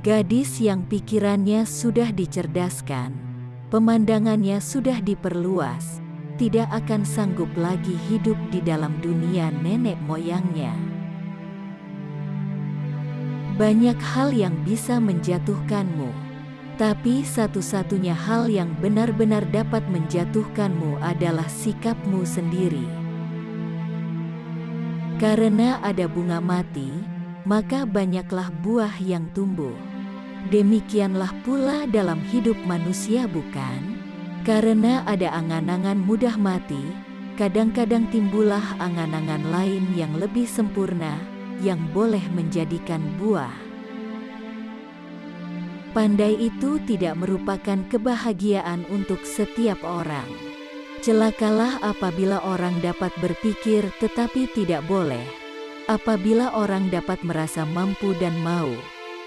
Gadis yang pikirannya sudah dicerdaskan, pemandangannya sudah diperluas, tidak akan sanggup lagi hidup di dalam dunia nenek moyangnya. Banyak hal yang bisa menjatuhkanmu, tapi satu-satunya hal yang benar-benar dapat menjatuhkanmu adalah sikapmu sendiri. Karena ada bunga mati, maka banyaklah buah yang tumbuh. Demikianlah pula dalam hidup manusia, bukan? Karena ada angan-angan mudah mati, kadang-kadang timbullah angan-angan lain yang lebih sempurna, yang boleh menjadikan buah. Pandai itu tidak merupakan kebahagiaan untuk setiap orang. Celakalah apabila orang dapat berpikir tetapi tidak boleh. Apabila orang dapat merasa mampu dan mau,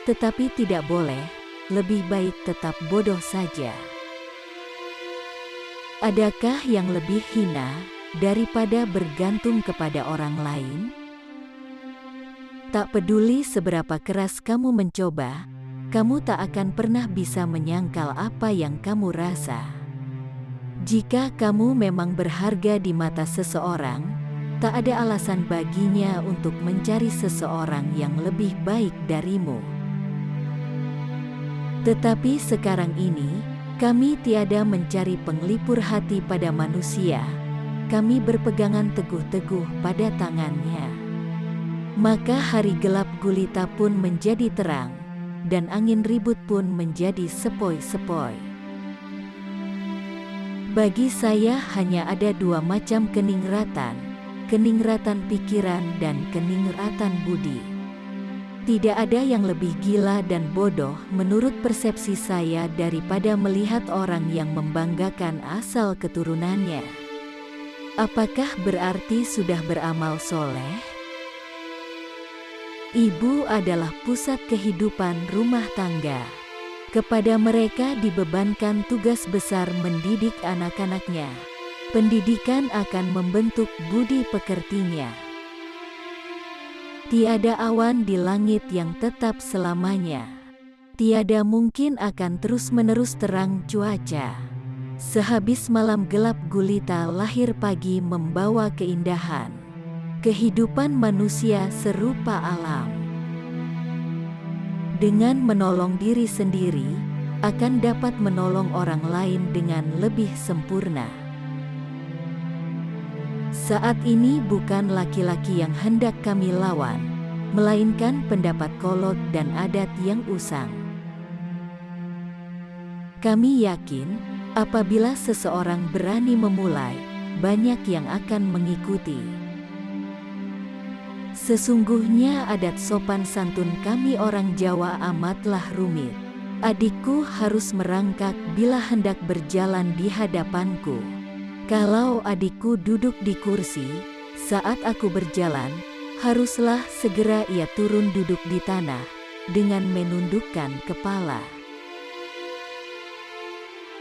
tetapi tidak boleh, lebih baik tetap bodoh saja. Adakah yang lebih hina daripada bergantung kepada orang lain? Tak peduli seberapa keras kamu mencoba, kamu tak akan pernah bisa menyangkal apa yang kamu rasa. Jika kamu memang berharga di mata seseorang, tak ada alasan baginya untuk mencari seseorang yang lebih baik darimu. Tetapi sekarang ini, kami tiada mencari penglipur hati pada manusia. Kami berpegangan teguh-teguh pada tangannya. Maka hari gelap gulita pun menjadi terang, dan angin ribut pun menjadi sepoi-sepoi. Bagi saya hanya ada dua macam keningratan, keningratan pikiran dan keningratan budi. Tidak ada yang lebih gila dan bodoh menurut persepsi saya daripada melihat orang yang membanggakan asal keturunannya. Apakah berarti sudah beramal soleh? Ibu adalah pusat kehidupan rumah tangga. Kepada mereka dibebankan tugas besar mendidik anak-anaknya. Pendidikan akan membentuk budi pekertinya. Tiada awan di langit yang tetap selamanya. Tiada mungkin akan terus-menerus terang cuaca. Sehabis malam gelap gulita lahir pagi membawa keindahan. Kehidupan manusia serupa alam. Dengan menolong diri sendiri, akan dapat menolong orang lain dengan lebih sempurna. Saat ini bukan laki-laki yang hendak kami lawan, melainkan pendapat kolot dan adat yang usang. Kami yakin, apabila seseorang berani memulai, banyak yang akan mengikuti. Sesungguhnya adat sopan santun kami orang Jawa amatlah rumit. Adikku harus merangkak bila hendak berjalan di hadapanku. Kalau adikku duduk di kursi, saat aku berjalan, haruslah segera ia turun duduk di tanah, dengan menundukkan kepala.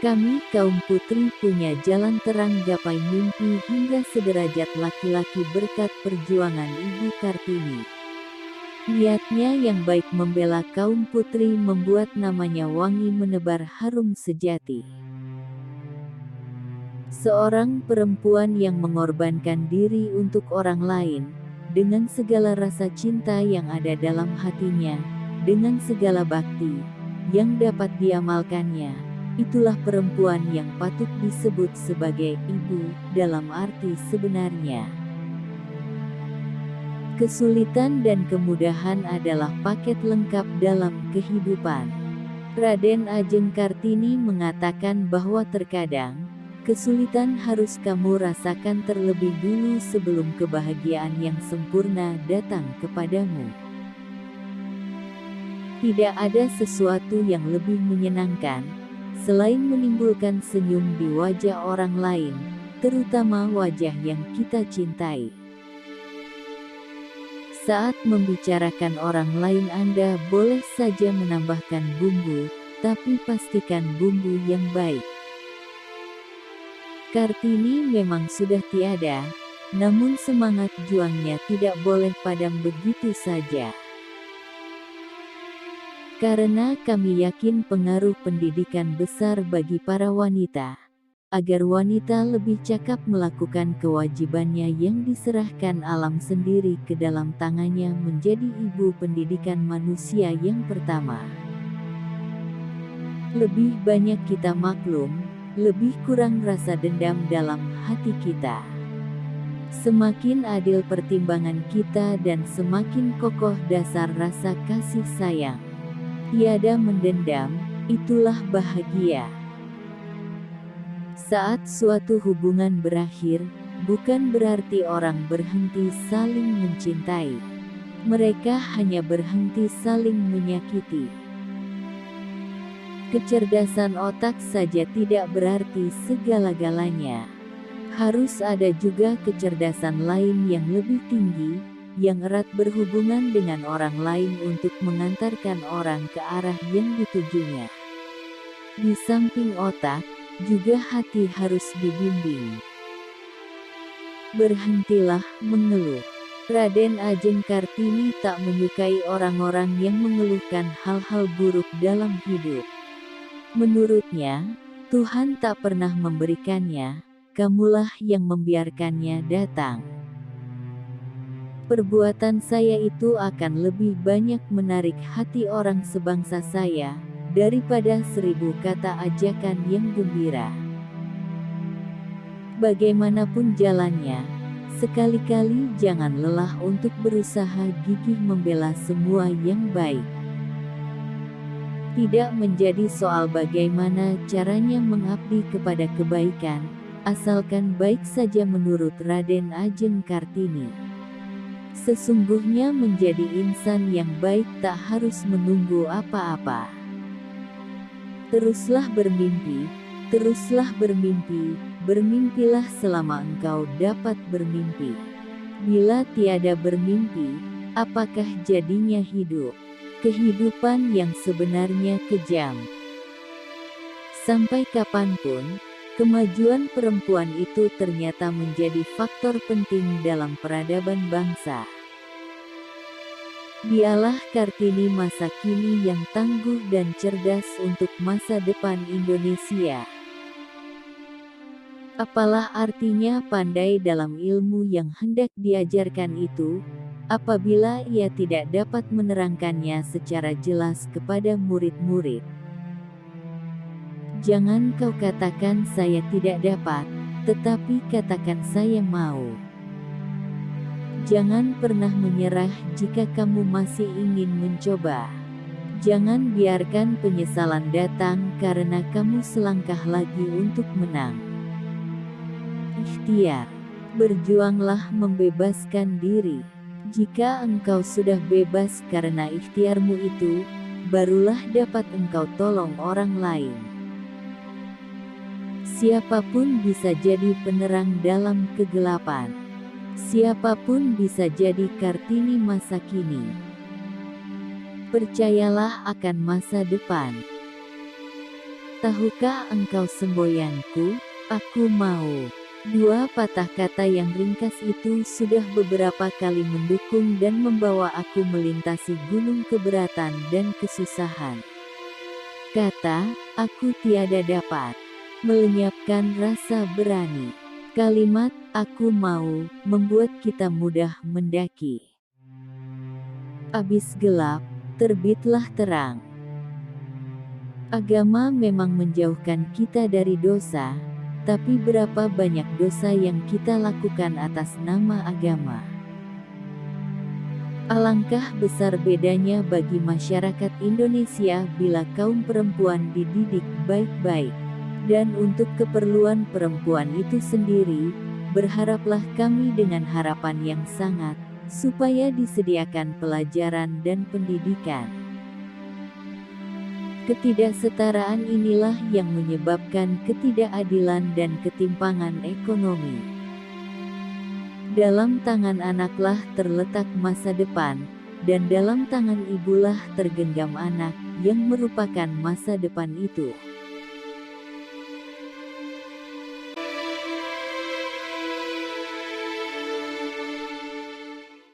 Kami kaum putri punya jalan terang gapai mimpi hingga sederajat laki-laki berkat perjuangan Ibu Kartini. Niatnya yang baik membela kaum putri membuat namanya wangi menebar harum sejati. Seorang perempuan yang mengorbankan diri untuk orang lain, dengan segala rasa cinta yang ada dalam hatinya, dengan segala bakti yang dapat diamalkannya, itulah perempuan yang patut disebut sebagai ibu dalam arti sebenarnya. Kesulitan dan kemudahan adalah paket lengkap dalam kehidupan. Raden Ajeng Kartini mengatakan bahwa terkadang, kesulitan harus kamu rasakan terlebih dulu sebelum kebahagiaan yang sempurna datang kepadamu. Tidak ada sesuatu yang lebih menyenangkan, selain menimbulkan senyum di wajah orang lain, terutama wajah yang kita cintai. Saat membicarakan orang lain Anda boleh saja menambahkan bumbu, tapi pastikan bumbu yang baik. Kartini memang sudah tiada, namun semangat juangnya tidak boleh padam begitu saja. Karena kami yakin pengaruh pendidikan besar bagi para wanita, agar wanita lebih cakap melakukan kewajibannya yang diserahkan alam sendiri ke dalam tangannya menjadi ibu pendidikan manusia yang pertama. Lebih banyak kita maklum, lebih kurang rasa dendam dalam hati kita. Semakin adil pertimbangan kita dan semakin kokoh dasar rasa kasih sayang. Tiada mendendam, itulah bahagia. Saat suatu hubungan berakhir, bukan berarti orang berhenti saling mencintai. Mereka hanya berhenti saling menyakiti. Kecerdasan otak saja tidak berarti segala-galanya. Harus ada juga kecerdasan lain yang lebih tinggi, yang erat berhubungan dengan orang lain untuk mengantarkan orang ke arah yang ditujunya. Di samping otak, juga hati harus dibimbing. Berhentilah mengeluh. Raden Ajeng Kartini tak menyukai orang-orang yang mengeluhkan hal-hal buruk dalam hidup. Menurutnya, Tuhan tak pernah memberikannya, kamulah yang membiarkannya datang. Perbuatan saya itu akan lebih banyak menarik hati orang sebangsa saya, daripada 1000 kata ajakan yang gembira. Bagaimanapun jalannya, sekali-kali jangan lelah untuk berusaha gigih membela semua yang baik. Tidak menjadi soal bagaimana caranya mengabdi kepada kebaikan, asalkan baik saja menurut Raden Ajeng Kartini. Sesungguhnya menjadi insan yang baik tak harus menunggu apa-apa. Teruslah bermimpi, bermimpilah selama engkau dapat bermimpi. Bila tiada bermimpi, apakah jadinya hidup? Kehidupan yang sebenarnya kejam. Sampai kapanpun, kemajuan perempuan itu ternyata menjadi faktor penting dalam peradaban bangsa. Dialah Kartini masa kini yang tangguh dan cerdas untuk masa depan Indonesia. Apalah artinya pandai dalam ilmu yang hendak diajarkan itu, apabila ia tidak dapat menerangkannya secara jelas kepada murid-murid. Jangan kau katakan saya tidak dapat, tetapi katakan saya mau. Jangan pernah menyerah jika kamu masih ingin mencoba. Jangan biarkan penyesalan datang karena kamu selangkah lagi untuk menang. Ikhtiar. Berjuanglah membebaskan diri. Jika engkau sudah bebas karena ikhtiarmu itu, barulah dapat engkau tolong orang lain. Siapapun bisa jadi penerang dalam kegelapan. Siapapun bisa jadi Kartini masa kini. Percayalah akan masa depan. Tahukah engkau semboyanku, aku mau. Dua patah kata yang ringkas itu sudah beberapa kali mendukung dan membawa aku melintasi gunung keberatan dan kesusahan. Kata, aku tiada dapat melenyapkan rasa berani. Kalimat, aku mau, membuat kita mudah mendaki. Abis gelap, terbitlah terang. Agama memang menjauhkan kita dari dosa, tapi berapa banyak dosa yang kita lakukan atas nama agama. Alangkah besar bedanya bagi masyarakat Indonesia bila kaum perempuan dididik baik-baik. Dan untuk keperluan perempuan itu sendiri, berharaplah kami dengan harapan yang sangat, supaya disediakan pelajaran dan pendidikan. Ketidaksetaraan inilah yang menyebabkan ketidakadilan dan ketimpangan ekonomi. Dalam tangan anaklah terletak masa depan, dan dalam tangan ibulah tergenggam anak, yang merupakan masa depan itu.